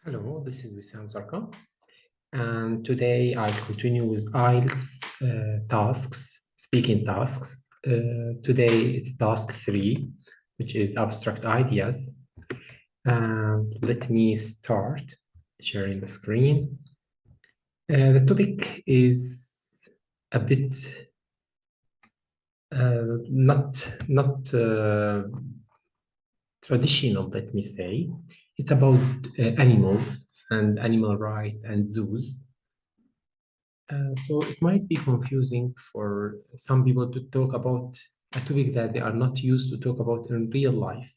Hello, this is Wissam Zarqa, and today I'll continue with IELTS tasks, speaking tasks. Today it's task 3, which is abstract ideas. Let me start sharing the screen. The topic is a bit not traditional, let me say. It's about animals and animal rights and zoos. So it might be confusing for some people to talk about a topic that they are not used to talk about in real life.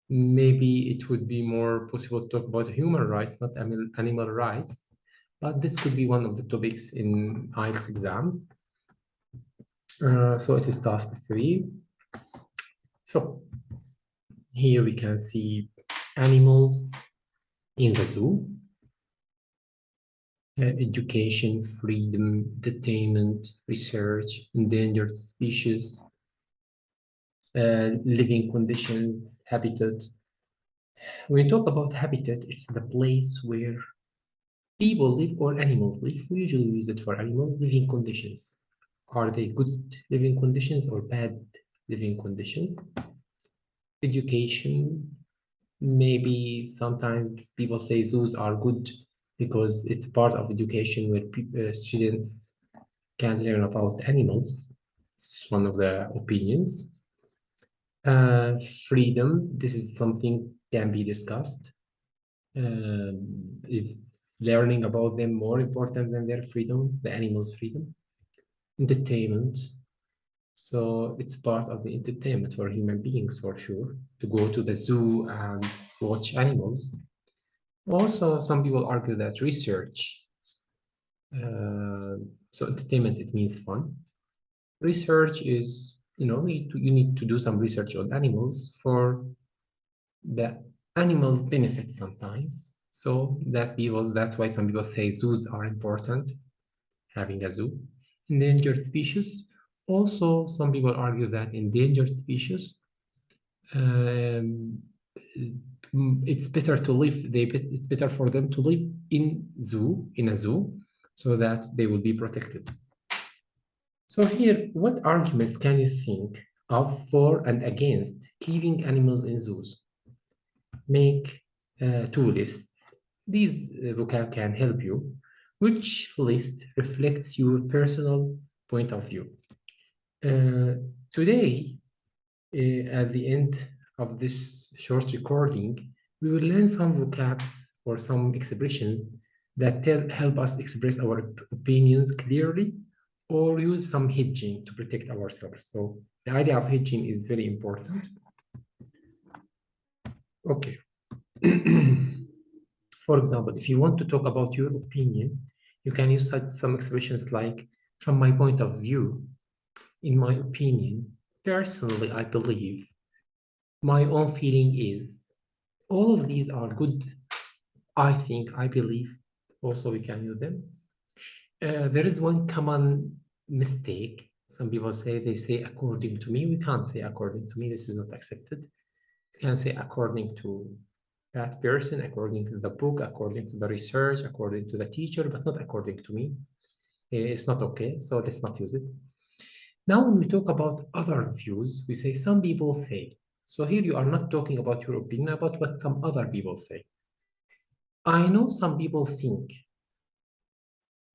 Maybe it would be more possible to talk about human rights, not animal rights, but this could be one of the topics in IELTS exams. So it is task 3. So here we can see animals in the zoo. Education, freedom, entertainment, research, endangered species, living conditions, habitat. When we talk about habitat, it's the place where people live or animals live. We usually use it for animals. Living conditions. Are they good living conditions or bad living conditions? Education. Maybe sometimes people say zoos are good because it's part of education where students can learn about animals. It's one of the opinions. Freedom, this is something can be discussed. Is learning about them more important than their freedom, the animals' freedom? Entertainment, so it's part of the entertainment for human beings for sure, to go to the zoo and watch animals. Also, some people argue that research, so entertainment, it means fun. Research is, you need to do some research on animals for the animals benefit sometimes. So that's why some people say zoos are important, having a zoo. Endangered species. Also, some people argue that endangered species, um, it's better to live, it's better for them to live in a zoo, so that they will be protected. So here, what arguments can you think of for and against keeping animals in zoos? Make 2 lists. These vocab can help you. Which list reflects your personal point of view? Today, at the end of this short recording, we will learn some vocabs or some expressions that help us express our opinions clearly or use some hedging to protect ourselves. So the idea of hedging is very important. Okay. For example, if you want to talk about your opinion, you can use some expressions like, from my point of view, in my opinion, personally, I believe, my own feeling is. All of these are good. I think, I believe. Also, we can use them. There is one common mistake. Some people they say according to me. We can't say according to me. This is not accepted. You can say according to that person, according to the book, according to the research, according to the teacher, but not according to me. It's not okay, so let's not use it. Now, when we talk about other views, we say some people say. So here you are not talking about your opinion, about what some other people say. I know some people think,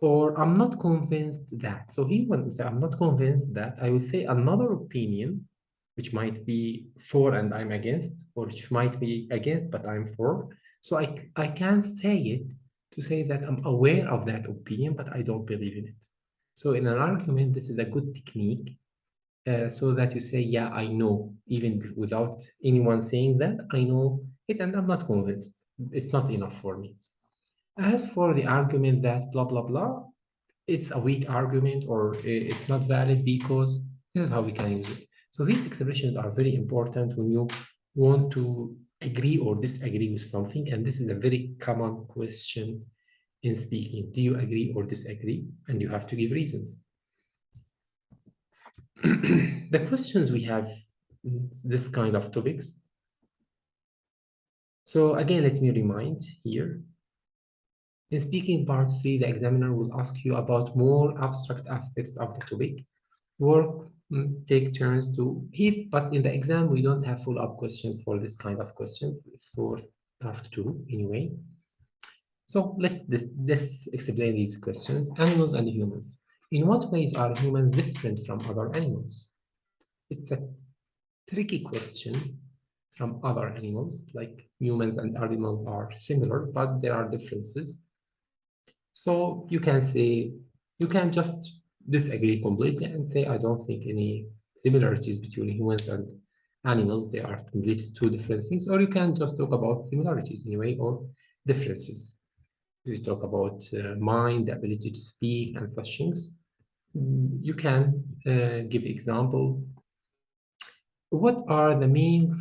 or I'm not convinced that. So here when we say I'm not convinced that, I will say another opinion, which might be for and I'm against, or which might be against but I'm for. So I can say it to say that I'm aware of that opinion, but I don't believe in it. So in an argument, this is a good technique, so that you say, yeah, I know, even without anyone saying that, I know it and I'm not convinced. It's not enough for me. As for the argument that blah, blah, blah, it's a weak argument or it's not valid because this is how we can use it. So these expressions are very important when you want to agree or disagree with something. And this is a very common question in speaking. Do you agree or disagree? And you have to give reasons. The questions we have, this kind of topics. So again, let me remind here. In speaking part 3, the examiner will ask you about more abstract aspects of the topic. Work, take turns to if, but in the exam, we don't have follow-up questions for this kind of question. It's for task 2 anyway. So let's explain these questions. Animals and humans. In what ways are humans different from other animals? It's a tricky question from other animals, like humans and animals are similar, but there are differences. So you can say, you can just disagree completely and say, I don't think any similarities between humans and animals, they are completely two different things, or you can just talk about similarities anyway, or differences. We talk about mind, the ability to speak and such things. You can give examples. What are the main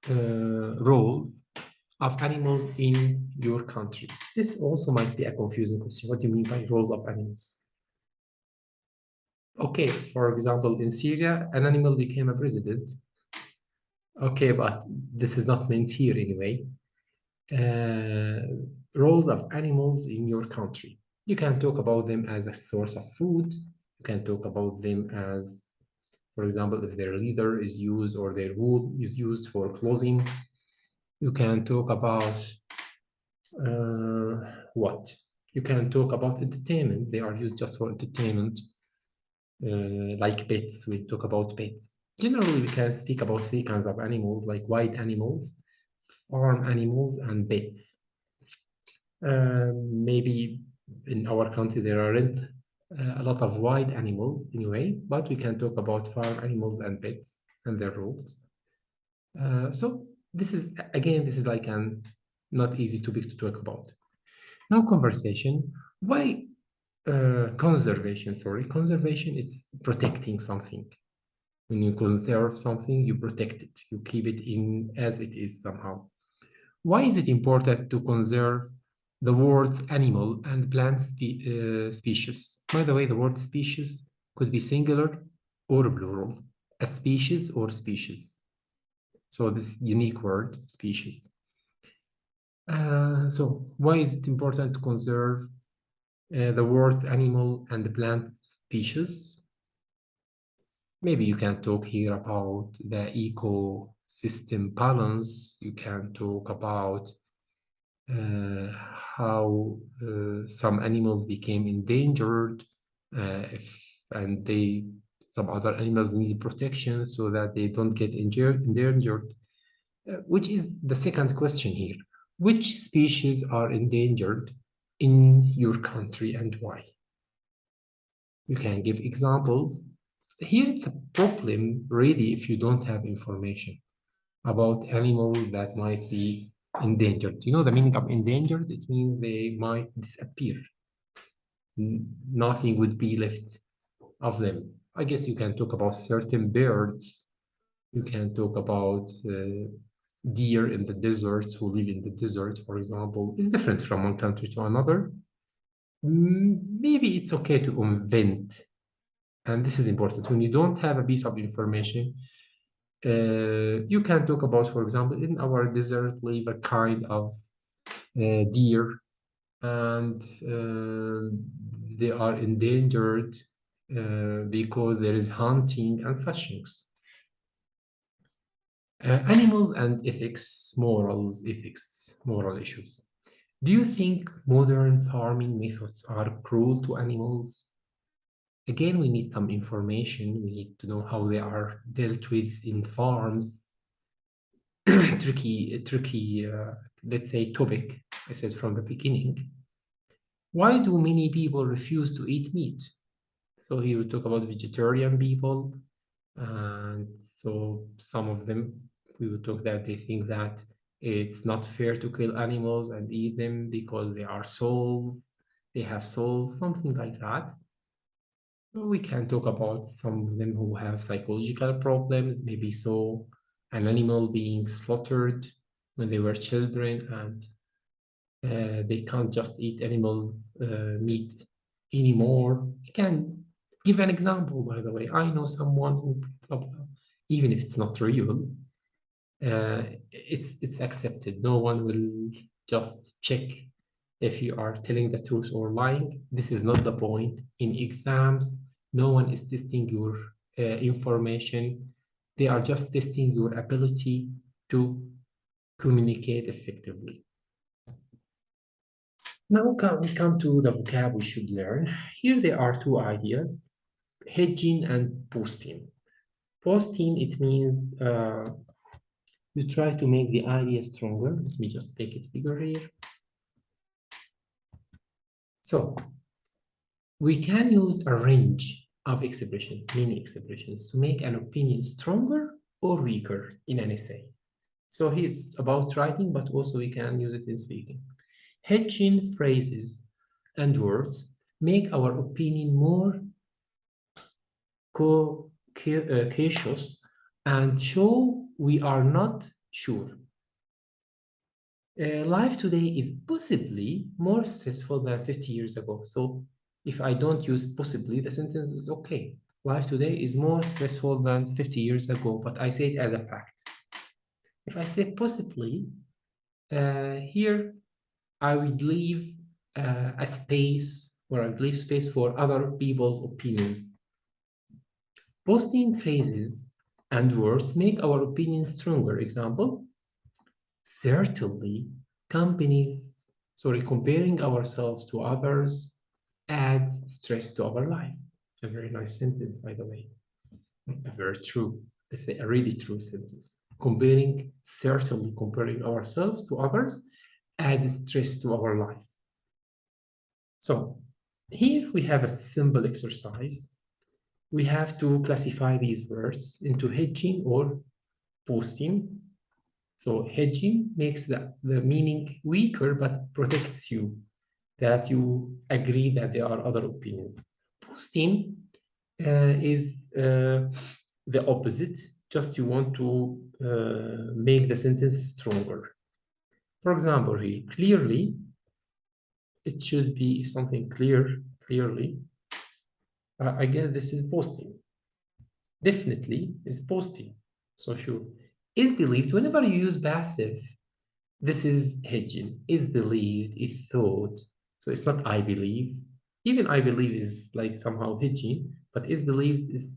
roles of animals in your country? This also might be a confusing question. What do you mean by roles of animals? Okay, for example, in Syria, an animal became a president. Okay, but this is not meant here anyway. Roles of animals in your country. You can talk about them as a source of food. You can talk about them as, for example, if their leather is used or their wool is used for clothing. You can talk about what? You can talk about entertainment. They are used just for entertainment, like pets. We talk about pets. Generally, we can speak about three kinds of animals, like wild animals, farm animals, and pets. Maybe in our country there aren't a lot of wild animals anyway, but we can talk about farm animals and pets and their roles. So this is, again, this is like an not easy topic to talk about. Now conversation. Why conservation? Sorry, conservation is protecting something. When you conserve something, you protect it. You keep it in as it is somehow. Why is it important to conserve the words animal and plant species? By the way, the word species could be singular or plural. A species or species. So this unique word, species. So why is it important to conserve the words animal and plant species? Maybe you can talk here about the ecosystem balance. You can talk about how some animals became endangered, and some other animals need protection so that they don't get endangered. Which is the second question here. Which species are endangered in your country and why? You can give examples. Here it's a problem really if you don't have information about animals that might be endangered. You know the meaning of endangered? It means they might disappear. Nothing would be left of them. I guess you can talk about certain birds. You can talk about deer in the deserts who live in the desert, for example. It's different from one country to another. Maybe it's okay to invent, and this is important. When you don't have a piece of information, you can talk about, for example, in our desert live a kind of deer, and they are endangered because there is hunting and such things. Animals and ethics, moral issues. Do you think modern farming methods are cruel to animals? Again, we need some information. We need to know how they are dealt with in farms. tricky, let's say, topic, I said from the beginning. Why do many people refuse to eat meat? So here we talk about vegetarian people, and so some of them, we would talk that they think that it's not fair to kill animals and eat them because they are souls, they have souls, something like that. We can talk about some of them who have psychological problems, maybe so an animal being slaughtered when they were children and they can't just eat animals meat anymore. You can give an example, by the way. I know someone who, even if it's not real, it's accepted. No one will just check if you are telling the truth or lying. This is not the point. In exams, no one is testing your information. They are just testing your ability to communicate effectively. Now we come to the vocab we should learn. Here there are two ideas, hedging and boosting. Boosting, it means you try to make the idea stronger. Let me just make it bigger here. So we can use a range of expressions, many expressions, to make an opinion stronger or weaker in an essay. So here it's about writing, but also we can use it in speaking. Hedging phrases and words make our opinion more cautious and show we are not sure. Life today is possibly more stressful than 50 years ago. So if I don't use possibly, the sentence is okay. Life today is more stressful than 50 years ago, but I say it as a fact. If I say possibly, here I would leave a space, or I would leave space for other people's opinions. Posting phrases and words make our opinion stronger. Example, certainly comparing ourselves to others adds stress to our life. A very nice sentence, by the way. A very true, let's say a really true sentence. Certainly comparing ourselves to others adds stress to our life. So here we have a simple exercise. We have to classify these words into hedging or boosting. So hedging makes the meaning weaker but protects you, that you agree that there are other opinions. Boosting is the opposite, just you want to make the sentence stronger. For example, here, clearly, it should be something clearly. I guess this is boosting. Definitely is boosting. So sure. Is believed, whenever you use passive, this is hedging. Is believed, is thought. So it's not I believe. Even I believe is like somehow hedging, but is believed is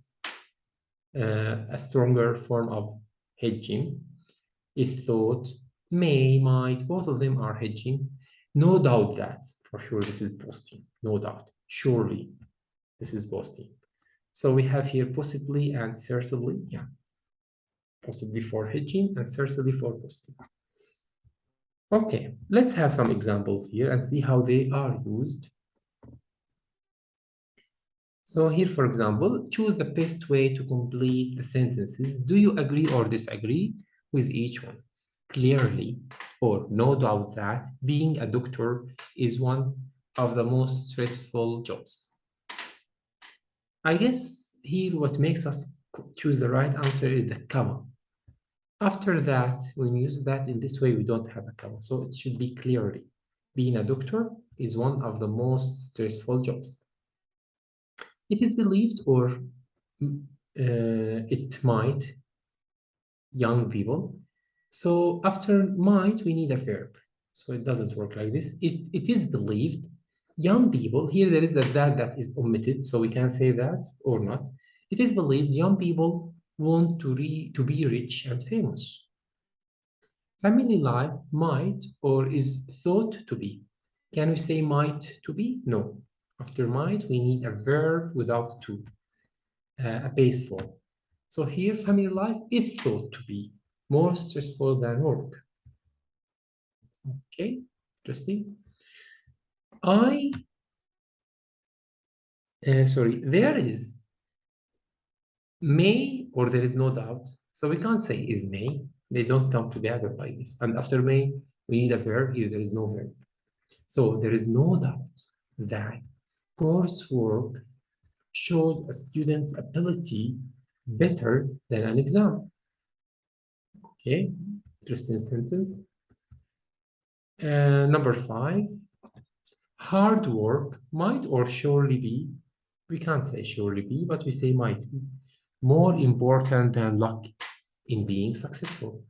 a stronger form of hedging. Is thought, may, might, both of them are hedging. No doubt that, for sure, this is boosting. No doubt. Surely, this is boosting. So we have here possibly and certainly, yeah. Possibly for hedging and certainly for boosting. Okay, let's have some examples here and see how they are used. So here, for example, choose the best way to complete the sentences. Do you agree or disagree with each one? Clearly, or no doubt that being a doctor is one of the most stressful jobs. I guess here what makes us choose the right answer is the comma. After that, when we use that in this way, we don't have a comma. So it should be clearly. Being a doctor is one of the most stressful jobs. It is believed, or it might, young people. So after might, we need a verb. So it doesn't work like this. It is believed. Young people, here there is a that is omitted, so we can say that or not. It is believed young people want to be rich and famous. Family life might or is thought to be. Can we say might to be? No. After might, we need a verb without to, a base form. So here, family life is thought to be more stressful than work. Okay, interesting. There is may or there is no doubt. So we can't say is may. They don't come together like this. And after may, we need a verb. Here, there is no verb. So there is no doubt that coursework shows a student's ability better than an exam. Okay, interesting sentence. Number 5, hard work might or surely be, we can't say surely be, but we say might be, more important than luck in being successful.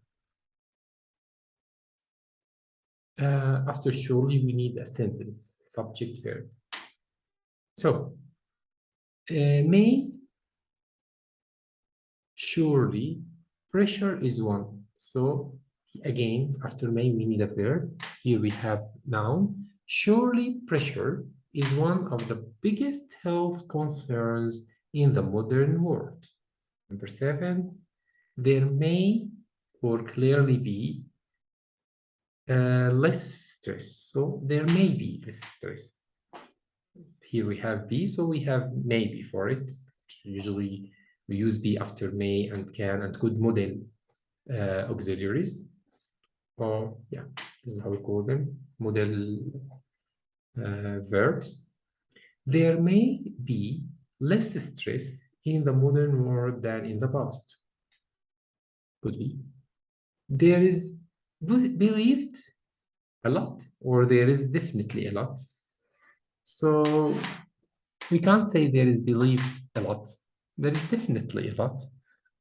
After surely, we need a sentence, subject, verb. So, may, surely, pressure is one. So, again, after may, we need a verb. Here we have noun. Surely, pressure is one of the biggest health concerns in the modern world. Number 7, there may or clearly be less stress. So there may be less stress. Here we have be, so we have may before it. Usually we use be after may and can and could model auxiliaries. Or yeah, this is how we call them, model verbs. There may be less stress in the modern world than in the past. Could be. There is believed a lot, or there is definitely a lot. So we can't say there is believed a lot. There is definitely a lot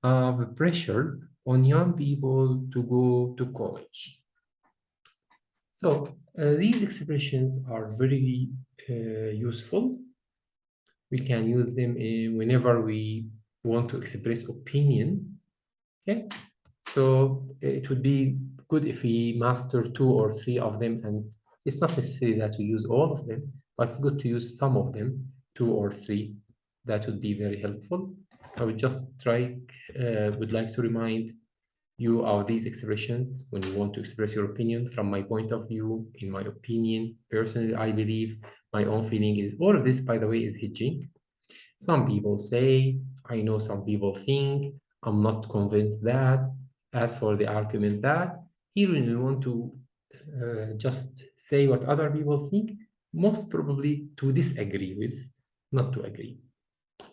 of pressure on young people to go to college. So these expressions are very useful. We can use them whenever we want to express opinion. Okay, so it would be good if we master 2 or 3 of them, and it's not necessary that we use all of them, but it's good to use some of them, 2 or 3. That would be very helpful. I would just would like to remind you of these expressions when you want to express your opinion. From my point of view, in my opinion, personally, I believe, my own feeling is, all of this, by the way, is hedging. Some people say, I know, some people think, I'm not convinced that. As for the argument that, here when you want to just say what other people think, most probably to disagree with, not to agree.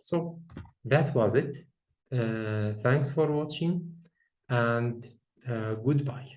So that was it. Thanks for watching, and goodbye.